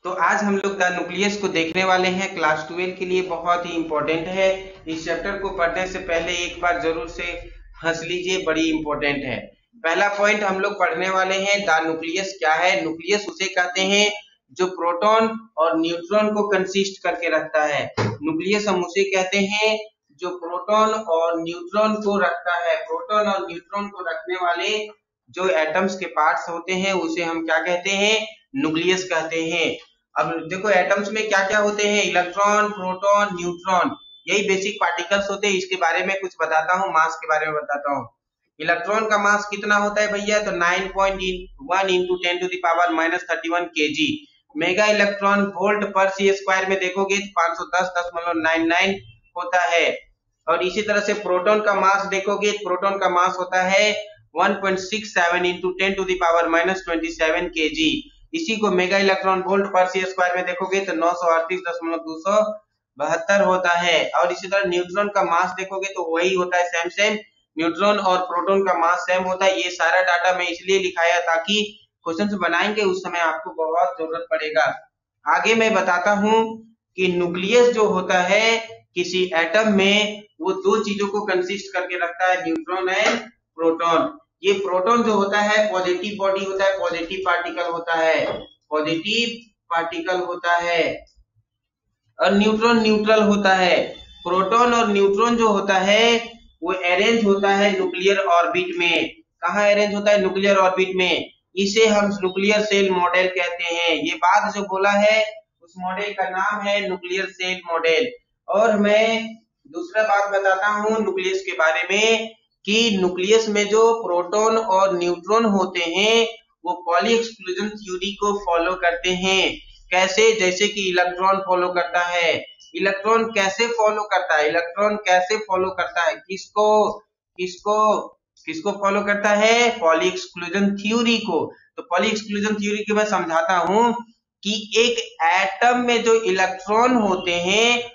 तो आज हम लोग द न्यूक्लियस को देखने वाले हैं। क्लास 12 के लिए बहुत ही इंपॉर्टेंट है। इस चैप्टर को पढ़ने से पहले एक बार जरूर से हंस लीजिए, बड़ी इंपॉर्टेंट है। पहला पॉइंट हम लोग पढ़ने वाले हैं, द न्यूक्लियस क्या है। न्यूक्लियस उसे कहते हैं जो प्रोटॉन और न्यूट्रॉन को कंसिस्ट करके रखता है। न्यूक्लियस हम उसे कहते हैं जो प्रोटॉन और न्यूट्रॉन को रखता है। प्रोटॉन और न्यूट्रॉन को रखने वाले जो एटम्स के पार्ट्स होते हैं उसे हम क्या कहते हैं, न्यूक्लियस कहते हैं। अब देखो एटम्स में क्या क्या होते हैं, इलेक्ट्रॉन, प्रोटॉन, न्यूट्रॉन, यही बेसिक पार्टिकल्स होते हैं। इसके बारे में कुछ बताता हूँ, मास के बारे में बताता हूँ। इलेक्ट्रॉन का मास कितना होता है भैया, तो 9.1 into 10 to the power -31 kg। Mega electron volt per c square में देखोगे तो 510.99 होता है। और इसी तरह से प्रोटॉन का मास देखोगे, प्रोटॉन का मास होता है 1.67 into 10 to the power -27 kg। इसी को mega electron volt per c square में देखोगे तो 938.272 होता है। और इसी तरह न्यूट्रॉन का मास देखोगे तो वही होता है, सेम सेम। न्यूट्रॉन और प्रोटॉन का मास सेम होता है। ये सारा डाटा मैं इसलिए लिखाया ताकि क्वेश्चन बनाएंगे उस समय आपको बहुत जरूरत पड़ेगा। आगे मैं बताता हूँ कि न्यूक्लियस जो होता है किसी एटम में, वो दो चीजों को कंसिस्ट करके रखता है, न्यूट्रॉन एंड प्रोटॉन। ये प्रोटॉन जो होता है पॉजिटिव बॉडी होता है, पॉजिटिव पार्टिकल होता है, पॉजिटिव पार्टिकल होता है। और न्यूट्रॉन न्यूट्रल होता है। प्रोटॉन और न्यूट्रॉन जो होता है वो अरेंज होता है न्यूक्लियर ऑर्बिट में। कहाँ अरेंज होता है, न्यूक्लियर ऑर्बिट में। इसे हम न्यूक्लियर सेल मॉडल कहते हैं। ये बात जो बोला है उस मॉडल का नाम है न्यूक्लियर सेल मॉडल। और मैं दूसरा बात बताता हूँ न्यूक्लियस के बारे में कि न्यूक्लियस में जो प्रोटॉन और न्यूट्रॉन होते हैं वो पॉली एक्सक्लूजन थ्योरी को फॉलो करते हैं। कैसे, जैसे कि इलेक्ट्रॉन फॉलो करता है। इलेक्ट्रॉन कैसे फॉलो करता है, इलेक्ट्रॉन कैसे फॉलो करता है, किसको किसको किसको फॉलो करता है, पॉली एक्सक्लूजन थ्योरी को। तो पॉली एक्सक्लूजन थ्योरी की मैं समझाता हूं कि एक एटम में जो इलेक्ट्रॉन होते हैं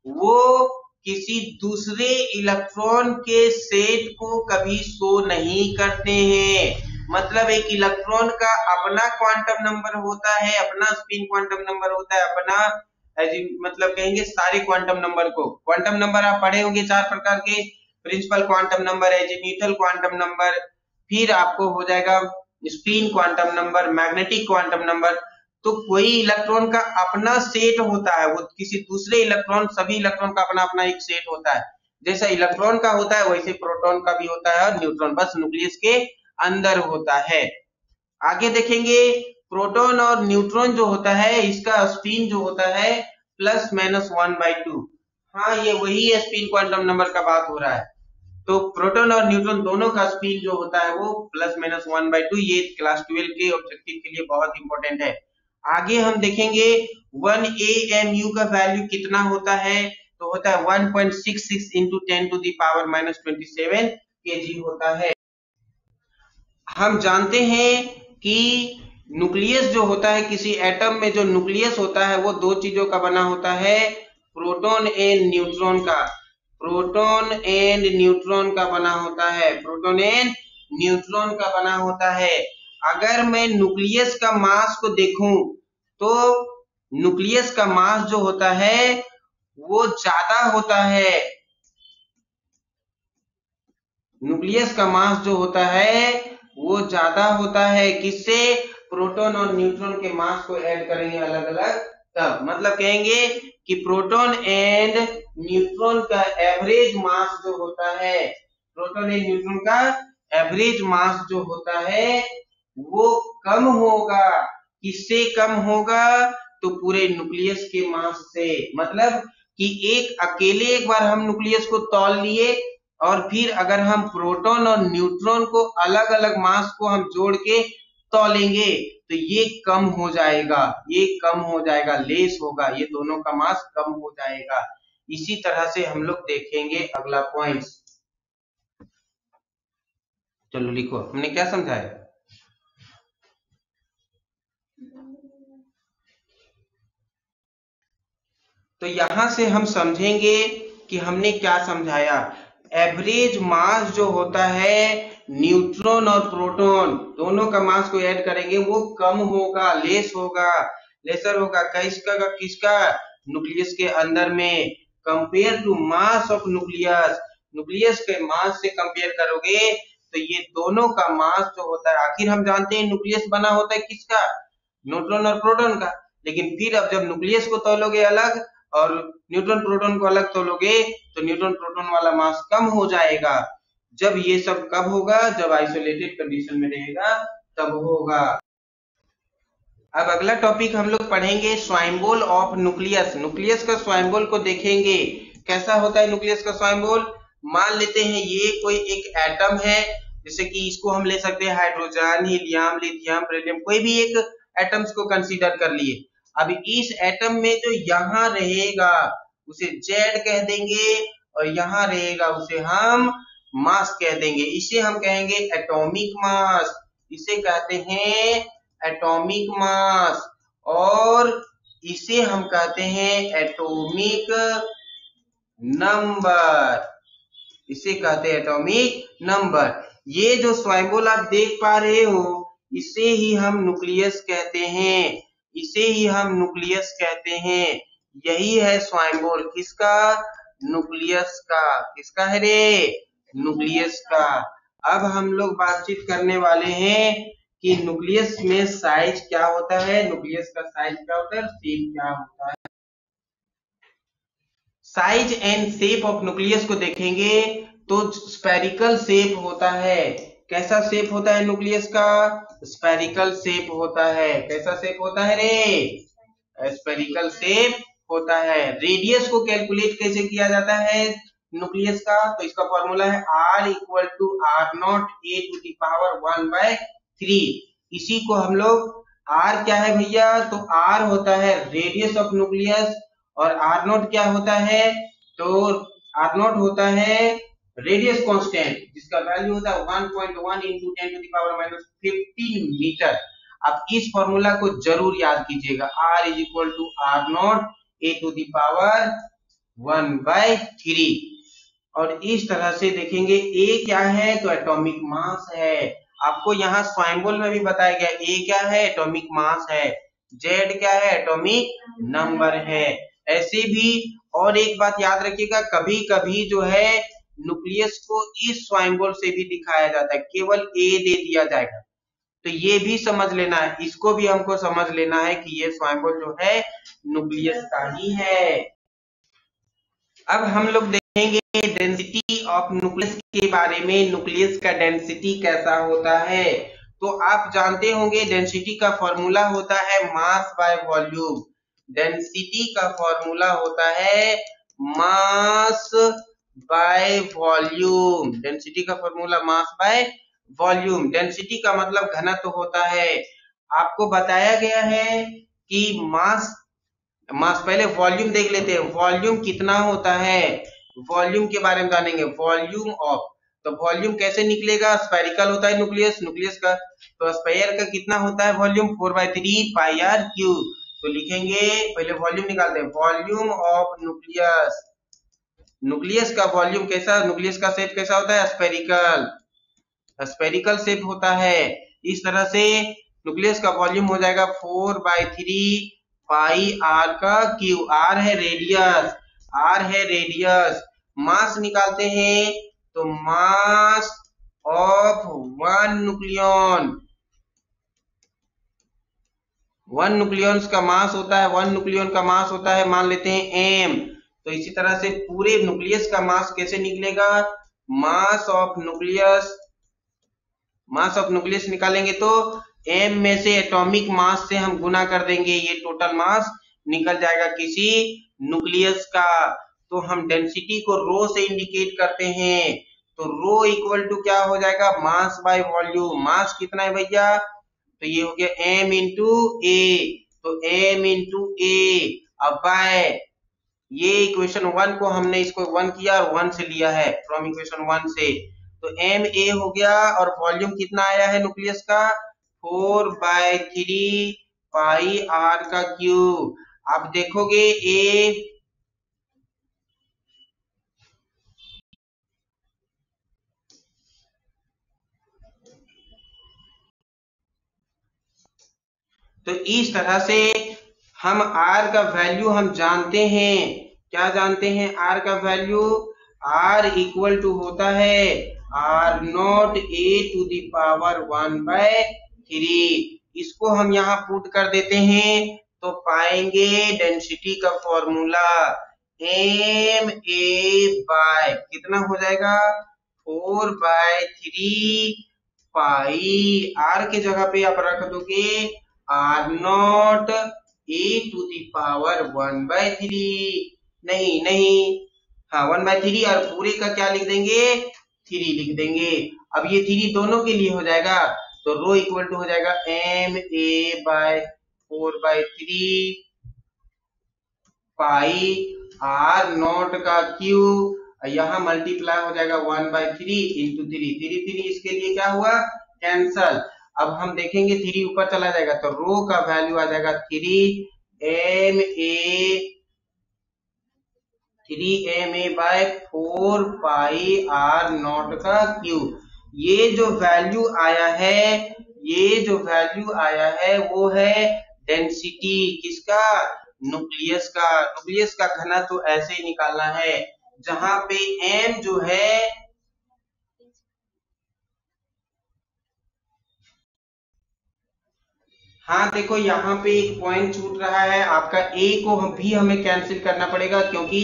वो किसी दूसरे इलेक्ट्रॉन के सेट को कभी शो नहीं करते हैं। मतलब एक इलेक्ट्रॉन का अपना क्वांटम नंबर होता है, अपना स्पिन क्वांटम नंबर होता है, अपना मतलब कहेंगे सारे क्वांटम नंबर को। क्वांटम नंबर आप पढ़े होंगे 4 प्रकार के, principal quantum number, azimuthal quantum number, फिर आपको हो जाएगा spin quantum number, magnetic quantum number. तो कोई इलेक्ट्रॉन का अपना सेट होता है, वो किसी दूसरे इलेक्ट्रॉन, सभी इलेक्ट्रॉन का अपना अपना एक सेट होता है। जैसा इलेक्ट्रॉन का होता है वैसे प्रोटॉन का भी होता है, और न्यूट्रॉन बस न्यूक्लियस के अंदर होता है। आगे देखेंगे प्रोटॉन और न्यूट्रॉन जो होता है इसका स्पिन जो होता है +-1/2। हाँ, ये वही स्पिन क्वांटम नंबर का बात हो रहा है। तो प्रोटॉन और न्यूट्रॉन दोनों का स्पिन जो होता है वो +-1/2। ये क्लास 12 के ऑब्जेक्टिव के लिए बहुत इंपॉर्टेंट है। आगे हम देखेंगे 1 AMU का वैल्यू कितना होता है, तो होता है 1.66 into 10 to the power -27 kg होता है। हम जानते हैं कि न्यूक्लियस जो होता है किसी एटम में, जो न्यूक्लियस होता है वो दो चीजों का बना होता है, प्रोटॉन एंड न्यूट्रॉन का। प्रोटॉन एंड न्यूट्रॉन का बना होता है, प्रोटॉन एंड न्यूट्रॉन का बना होता है। अगर मैं न्यूक्लियस का मास को देखूं तो न्यूक्लियस का मास जो होता है वो ज्यादा होता है। न्यूक्लियस का मास जो होता है वो ज्यादा होता है, किससे, प्रोटॉन और न्यूट्रॉन के मास को ऐड करेंगे अलग अलग तब। मतलब कहेंगे कि प्रोटॉन एंड न्यूट्रॉन का एवरेज मास जो होता है, प्रोटॉन एंड न्यूट्रॉन का एवरेज मास जो होता है वो कम होगा। किससे कम होगा, तो पूरे न्यूक्लियस के मास से। मतलब कि एक अकेले एक बार हम न्यूक्लियस को तौल लिए और फिर अगर हम प्रोटॉन और न्यूट्रॉन को अलग अलग मास को हम जोड़ के तौलेंगे तो ये कम हो जाएगा, ये कम हो जाएगा, लेस होगा, ये दोनों का मास कम हो जाएगा। इसी तरह से हम लोग देखेंगे अगला पॉइंट। चलो लिखो, हमने क्या समझाया। तो यहां से हम समझेंगे कि हमने क्या समझाया। एवरेज मास जो होता है न्यूट्रॉन और प्रोटॉन दोनों का मास को ऐड करेंगे वो कम होगा, लेस होगा। लेसर होगा किसका किसका न्यूक्लियस के अंदर में, compare to mass of nucleus, nucleus के मास से कंपेयर करोगे तो ये दोनों का मास जो होता है, आखिर हम जानते हैं न्यूक्लियस बना होता है किसका, न्यूट्रॉन और प्रोटॉन का, लेकिन फिर अब जब न्यूक्लियस को तोलोगे अलग और न्यूट्रॉन प्रोटॉन को अलग तोलोगे तो न्यूट्रॉन प्रोटॉन वाला मास कम हो जाएगा। जब ये सब कब होगा, जब आइसोलेटेड कंडीशन में रहेगा तब होगा। अब अगला टॉपिक हम लोग पढ़ेंगे स्वाइम्बोल ऑफ न्यूक्लियस। न्यूक्लियस का स्वाइम्बोल को देखेंगे कैसा होता है न्यूक्लियस का स्वाइम्बोल। मान लेते हैं ये कोई एक एटम है, जैसे कि इसको हम ले सकते हैं हाइड्रोजन, हीलियम, लिथियम, बेरिलियम, कोई भी एक एटम्स को कंसीडर कर लिए। अब इस एटम में जो यहाँ रहेगा उसे जेड कह देंगे और यहाँ रहेगा उसे हम मास कह देंगे। इसे हम कहेंगे एटॉमिक मास, इसे कहते हैं एटॉमिक मास, और इसे हम कहते हैं एटॉमिक नंबर, इसे कहते हैं एटॉमिक नंबर। ये जो स्वाइम्बोल आप देख पा रहे हो इसे ही हम न्यूक्लियस कहते हैं, इसे ही हम न्यूक्लियस कहते हैं। यही है स्वाइम्बोल किसका, न्यूक्लियस का। किसका है रे, न्यूक्लियस का। अब हम लोग बातचीत करने वाले हैं कि न्यूक्लियस में साइज क्या होता है, न्यूक्लियस का साइज क्या होता है, शेप क्या होता है। Size and shape of nucleus को देखेंगे तो स्फेरिकल शेप होता है। कैसा शेप होता है न्यूक्लियस का, स्फेरिकल शेप होता है। कैसा शेप होता है रे, स्फेरिकल शेप होता है। रेडियस को कैलकुलेट कैसे किया जाता है न्यूक्लियस का, तो इसका फॉर्मूला है R equal to R0 a to the power 1/3। इसी को हम लोग, R क्या है भैया, तो R होता है रेडियस ऑफ न्यूक्लियस, और R0 क्या होता है, तो R0 होता है रेडियस कांस्टेंट, जिसका वैल्यू होता है 1.1 into 10 to the power -15 metre. अब इस फॉर्मूला को जरूर याद कीजिएगा, R is equal to R0 a to the power 1/3। और इस तरह से देखेंगे A क्या है, तो एटॉमिक मास है। आपको यहाँ स्वाइम्बोल में भी बताया गया A क्या है, एटॉमिक मास है। Z क्या है, एटॉमिक नंबर है। ऐसे भी और एक बात याद रखिएगा, कभी कभी जो है न्यूक्लियस को इस स्वाइम्बोल से भी दिखाया जाता है, केवल A दे दिया जाएगा, तो ये भी समझ लेना है, इसको भी हमको समझ लेना है कि ये स्वाइम्बोल जो है न्यूक्लियस का ही है। अब हम लोग देखेंगे डेंसिटी ऑफ न्यूक्लियस के बारे में, न्यूक्लियस का डेंसिटी कैसा होता है। तो आप जानते होंगे डेंसिटी का फॉर्मूला होता है मास बाय वॉल्यूम। डेंसिटी का फॉर्मूला होता है मास बाय वॉल्यूम। डेंसिटी का formula mass by volume. Density का मतलब घनत्व होता है। आपको बताया गया है कि मास पहले वॉल्यूम देख लेते हैं, वॉल्यूम कितना होता है, वॉल्यूम के बारे में जानेंगे। वॉल्यूम ऑफ, तो वॉल्यूम कैसे निकलेगा, स्फेरिकल होता है न्यूक्लियस, न्यूक्लियस का तो स्फीयर का कितना होता है वॉल्यूम, 4/3 पाई आर क्यूब। तो लिखेंगे, पहले वॉल्यूम निकालते हैं, वॉल्यूम ऑफ न्यूक्लियस। न्यूक्लियस का वॉल्यूम कैसा, न्यूक्लियस का शेप कैसा होता है, स्फेरिकल, स्फेरिकल शेप होता है। इस तरह से न्यूक्लियस का वॉल्यूम हो जाएगा 4/3 पाई आर का क्यू। आर है रेडियस, आर है रेडियस। मास निकालते हैं तो mass of one nucleon, one nucleon का मास होता है, वन न्यूक्लियन का मास होता है मान लेते हैं एम। तो इसी तरह से पूरे न्यूक्लियस का मास कैसे निकलेगा, मास of nucleus, mass of nucleus निकालेंगे तो m में से एटॉमिक मास से हम गुना कर देंगे, ये टोटल मास निकल जाएगा किसी न्यूक्लियस का। तो हम डेंसिटी को रो से इंडिकेट करते हैं, तो रो इक्वल टू क्या हो जाएगा, मास बाय वॉल्यूम। मास कितना है भैया, तो ये हो गया m इंटू ए, तो m इंटू ए। अब बाय ये इक्वेशन 1 को हमने इसको 1 किया और 1 से लिया है, फ्रॉम इक्वेशन 1 से, तो एम ए हो गया। और वॉल्यूम कितना आया है न्यूक्लियस का, 4/3 पाई आर का क्यूब। आप देखोगे ए, तो इस तरह से हम आर का वैल्यू हम जानते हैं, क्या जानते हैं? आर का वैल्यू आर इक्वल टू होता है R naught a to the power 1/3। इसको हम यहाँ पुट कर देते हैं तो पाएंगे डेंसिटी का फॉर्मूला एम ए बाय कितना हो जाएगा 4/3 पाई। आर के जगह पे आप रख दोगे R naught a to the power 1/3, नहीं नहीं, हाँ 1/3 और पूरे का क्या लिख देंगे 3 लिख देंगे। अब ये 3 दोनों के लिए हो जाएगा तो रो इक्वल टू हो जाएगा M A by 4/3 pi R naught का क्यू, यहाँ मल्टीप्लाई हो जाएगा 1/3 इंटू 3 इसके लिए क्या हुआ कैंसल। अब हम देखेंगे 3 ऊपर चला जाएगा तो रो का वैल्यू आ जाएगा 3ma by 4 pi R naught का क्यू। ये जो वैल्यू आया है वो है डेंसिटी किसका न्यूक्लियस का। न्यूक्लियस का घना तो ऐसे ही निकालना है जहां पे m जो है हाँ देखो यहाँ पे एक पॉइंट छूट रहा है आपका a को भी हमें कैंसिल करना पड़ेगा क्योंकि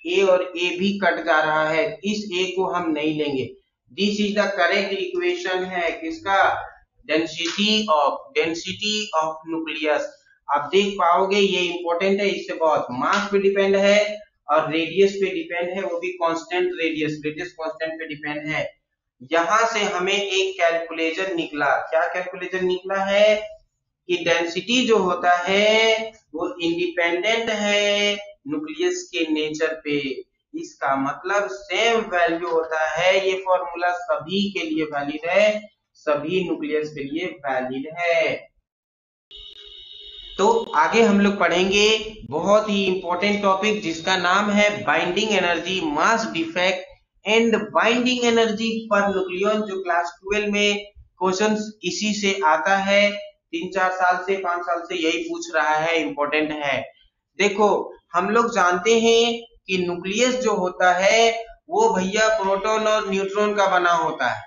a और a भी कट जा रहा है, इस a को हम नहीं लेंगे। This is the correct equation है किसका डेंसिटी ऑफ न्यूक्लियस। आप देख पाओगे ये इंपॉर्टेंट है, इससे बहुत मास पे डिपेंड है और रेडियस पे डिपेंड है, वो भी कांस्टेंट रेडियस कांस्टेंट पे डिपेंड है। यहां से हमें एक कैलकुलेशन निकला, क्या कैलकुलेशन निकला है कि डेंसिटी जो होता है वो इंडिपेंडेंट है न्यूक्लियस के नेचर पे। इसका मतलब सेम वैल्यू होता है, ये फॉर्मूला सभी के लिए वैलिड है, सभी न्यूक्लियस के लिए वैलिड है। तो आगे हम लोग पढ़ेंगे बहुत ही इंपॉर्टेंट टॉपिक जिसका नाम है binding energy, mass defect and binding energy per nucleon, जो क्लास 12 में क्वेश्चंस इसी से आता है, 3-4 साल से 5 साल से यही पूछ रहा है, इंपॉर्टेंट है। देखो हम लोग जानते हैं कि न्यूक्लियस जो होता है वो भैया प्रोटॉन और न्यूट्रॉन का बना होता है,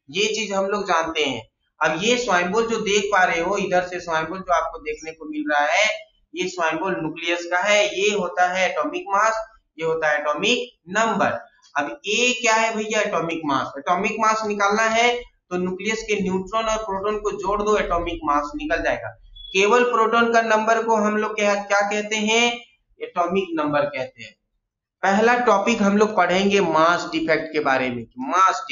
ये चीज हम लोग जानते हैं। अब ये स्वाइम्बोल जो देख पा रहे हो, इधर से स्वाइम्बोल जो आपको देखने को मिल रहा है, ये स्वाइम्बोल न्यूक्लियस का है, ये होता है एटॉमिक मास, ये होता है एटॉमिक नंबर। अब ये क्या है भैया एटॉमिक मास। एटॉमिक मास निकालना है तो न्यूक्लियस के न्यूट्रॉन और प्रोटॉन को जोड़ दो, एटॉमिक मास निकल जाएगा। केवल प्रोटॉन का नंबर को हम लोग क्या कहते हैं एटॉमिक नंबर कहते हैं। पहला टॉपिक हम लोग पढ़ेंगे मास डिफेक्ट के बारे में। मास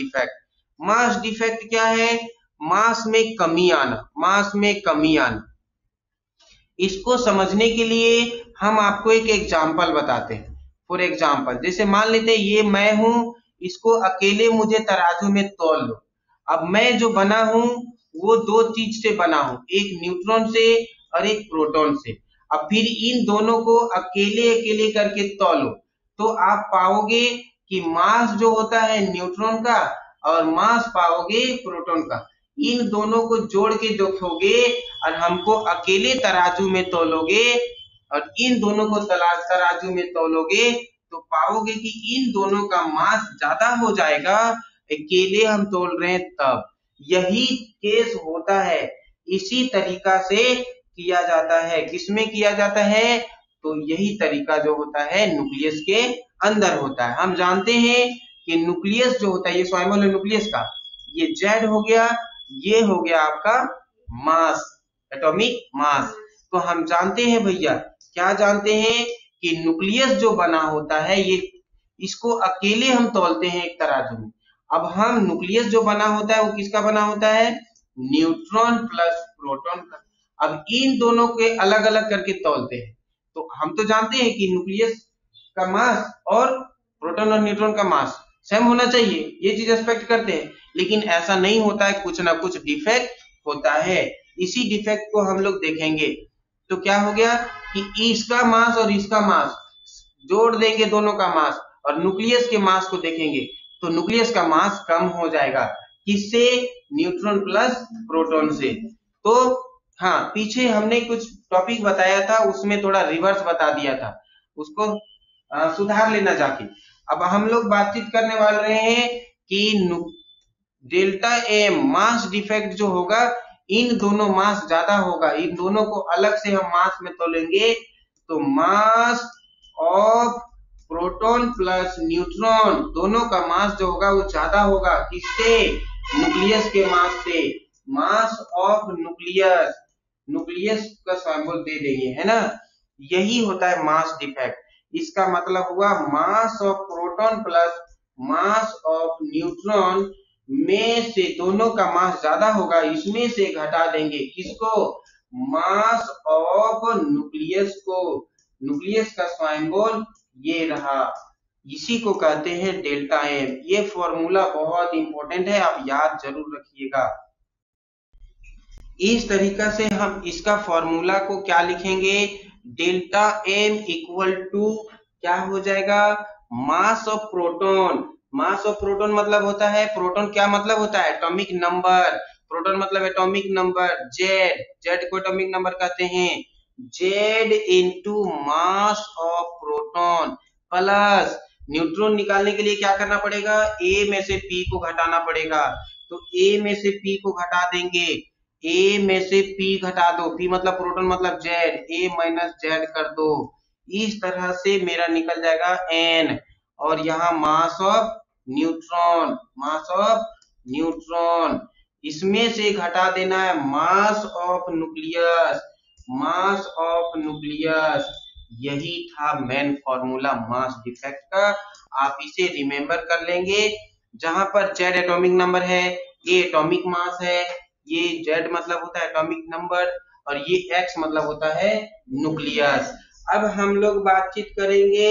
डिफेक्ट क्या है? मास में कमी आना। इसको समझने के लिए हम आपको एक एग्जांपल बताते हैं। फॉर एग्जांपल जैसे मान लेते हैं ये मैं हूं, इसको अकेले मुझे तराजू में तौल लो। अब मैं जो बना हूं वो 2 चीज से बना हूं, एक न्यूट्रॉन से और एक प्रोटॉन से। अब फिर इन दोनों को अकेले अकेले करके तौलो तो आप पाओगे कि मास जो होता है न्यूट्रॉन का और मास पाओगे प्रोटॉन का। इन दोनों को जोड़ के देखोगे और हमको अकेले तराजू में तौलोगे और इन दोनों को तराजू में तौलोगे तो पाओगे कि इन दोनों का मास ज्यादा हो जाएगा, अकेले हम तोल रहे हैं तब। यही केस होता है, इसी तरीका से किया जाता है। किसमें किया जाता है? तो यही तरीका जो होता है न्यूक्लियस के अंदर होता है। हम जानते हैं कि न्यूक्लियस जो होता है, ये स्वाइमल है न्यूक्लियस का, ये जेड हो गया, ये हो गया आपका मास, एटॉमिक मास। तो हम जानते हैं भैया, क्या जानते हैं कि न्यूक्लियस जो बना होता है ये, इसको अकेले हम तौलते हैं एक तराजू में। अब हम न्यूक्लियस जो बना होता है वो किसका बना होता है? न्यूट्रॉन प्लस प्रोटॉन का। अब इन दोनों के अलग अलग करके तौलते हैं। तो हम तो जानते हैं कि न्यूक्लियस का मास और प्रोटॉन और न्यूट्रॉन का मास सेम होना चाहिए, ये चीज एक्सपेक्ट करते हैं, लेकिन ऐसा नहीं होता है, कुछ ना कुछ डिफेक्ट होता है। इसी डिफेक्ट को हम लोग देखेंगे। तो क्या हो गया कि इसका मास और इसका मास जोड़ देंगे, दोनों का मास, और न्यूक्लियस के मास को देखेंगे तो न्यूक्लियस का मास कम हो जाएगा। किससे? न्यूट्रॉन प्लस प्रोटॉन से। तो हाँ, पीछे हमने कुछ टॉपिक बताया था, उसमें थोड़ा रिवर्स बता दिया था, उसको सुधार लेना जाके। अब हम लोग बातचीत करने वाले हैं कि डेल्टा एम मास डिफेक्ट जो होगा, इन दोनों मास ज्यादा होगा, इन दोनों को अलग से हम मास में तोलेंगे तो mass of proton plus neutron दोनों का मास जो होगा वो ज्यादा होगा, किससे? न्यूक्लियस के मास से। मास ऑफ न्यूक्लियस, न्यूक्लियस का सिंबल दे देंगे, है ना। यही होता है मास डिफेक्ट। इसका मतलब हुआ mass of proton plus mass of neutron में से दोनों का मास ज्यादा होगा, इसमें से घटा देंगे किसको? मास ऑफ न्यूक्लियस को। न्यूक्लियस का सिंबल ये रहा, इसी को कहते हैं डेल्टा एम। ये फॉर्मूला बहुत इंपॉर्टेंट है, आप याद जरूर रखिएगा। इस तरीका से हम इसका फॉर्मूला को क्या लिखेंगे? डेल्टा एम इक्वल टू क्या हो जाएगा? Mass of proton. Mass of proton मतलब होता है, प्रोटॉन क्या मतलब होता है? Atomic number. प्रोटॉन मतलब एटॉमिक नंबर। जेड, जेड को एटॉमिक नंबर कहते हैं। Z into mass of proton plus neutron निकालने के लिए क्या करना पड़ेगा? ए में से पी को घटाना पड़ेगा, तो ए में से पी को घटा देंगे। ए में से पी घटा दो, पी मतलब प्रोटॉन मतलब जेड, ए माइनस जेड कर दो। इस तरह से मेरा निकल जाएगा एन, और यहाँ mass of neutron, mass of neutron, इसमें से घटा देना है मास of nucleus, mass of nucleus. यही था मेन फॉर्मूला मास डिफेक्ट का। आप इसे रिमेम्बर कर लेंगे। जहां पर जेड एटॉमिक नंबर है, ए एटॉमिक मास है, ये जेड मतलब होता है एटॉमिक नंबर, और ये एक्स मतलब होता है न्यूक्लियस। अब हम लोग बातचीत करेंगे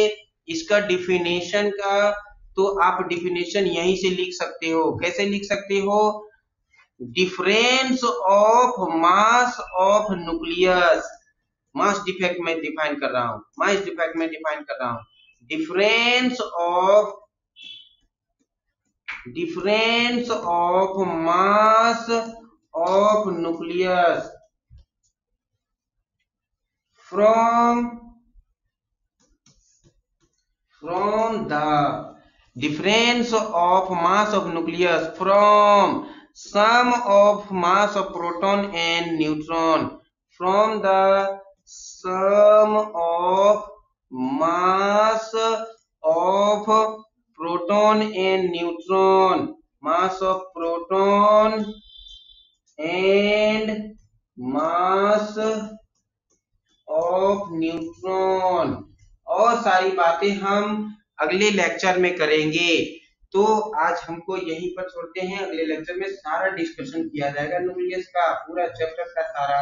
इसका डिफिनेशन का। तो आप डिफिनेशन यहीं से लिख सकते हो। कैसे लिख सकते हो? Difference of mass of nucleus, mass defect में डिफाइन कर रहा हूं, मास डिफेक्ट में डिफाइन कर रहा हूं। Difference of mass of nucleus from the difference of mass of nucleus from sum of mass of proton and neutron, from the sum of mass of proton and neutron, mass of proton and mass of neutron. और सारी बातें हम अगले lecture में करेंगे। तो आज हमको यहीं पर छोड़ते हैं, अगले लेक्चर में सारा डिस्कशन किया जाएगा न्यूक्लियस का, पूरा चैप्टर का सारा।